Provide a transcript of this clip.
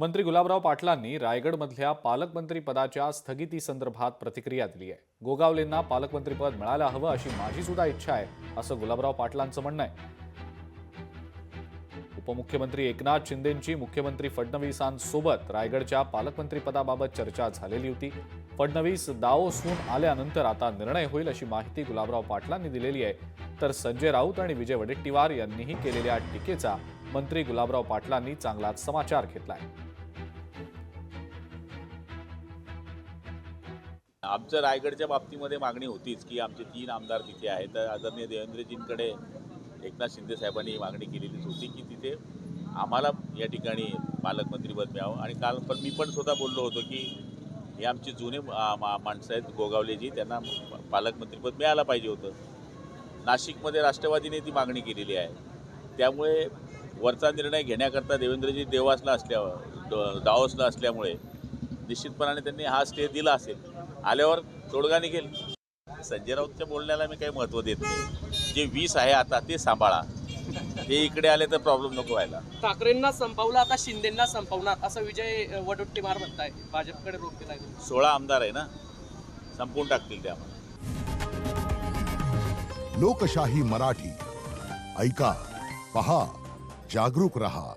मंत्री गुलाबराव पाटलांनी रायगडमधल्या पालकमंत्री पदाच्या स्थगितीसंदर्भात प्रतिक्रिया दिली आहे. गोगावलेंना पालकमंत्रीपद मिळायला हवं अशी माझी सुद्धा इच्छा आहे, असं गुलाबराव पाटलांचं म्हणणं आहे. उपमुख्यमंत्री एकनाथ शिंदेंची मुख्यमंत्री फडणवीसांसोबत रायगडच्या पालकमंत्रीपदाबाबत चर्चा झालेली होती. फडणवीस दाओसहून आल्यानंतर आता निर्णय होईल अशी माहिती गुलाबराव पाटलांनी दिलेली आहे. तर संजय राऊत आणि विजय वडेट्टीवार यांनीही केलेल्या टीकेचा मंत्री गुलाबराव पाटलांनी चांगलाच समाचार घेतलाय. आमचं रायगडच्या बाबतीमध्ये मागणी होतीच की आमचे 3 आमदार तिथे आहेत. तर आदरणीय देवेंद्रजींकडे एकनाथ शिंदे साहेबांनी मागणी केलेलीच होती की तिथे आम्हाला या ठिकाणी पालकमंत्रीपद मिळावं. आणि काल पण मी पण स्वतः बोललो होतो की हे आमचे जुने माणसं आहेत गोगावलेजी, त्यांना पालकमंत्रीपद मिळायला पाहिजे होतं. नाशिकमध्ये राष्ट्रवादीने ती मागणी केलेली आहे. त्यामुळे वरचा निर्णय घेण्याकरता देवेंद्रजी दाओसला असल्यामुळे निश्चितपणाने त्यांनी हा स्टे दिला असेल. आल्यावर तोडगा निघेल. संजय राऊतच्या बोलण्याला मी काही महत्त्व देत नाही. जे 20 आहे आता ते सांभाळा, ते इकडे आले तर प्रॉब्लेम नको व्हायला. ठाकरेंना संपवलं, आता शिंदेंना संपवणार असं विजय वडेट्टीवार म्हणताय. भाजपकडे रोख दिलाय. 16 आमदार आहे ना, संपवून टाकतील ते आम्हाला. लोकशाही मराठी ऐका, पहा, जागरूक रहा.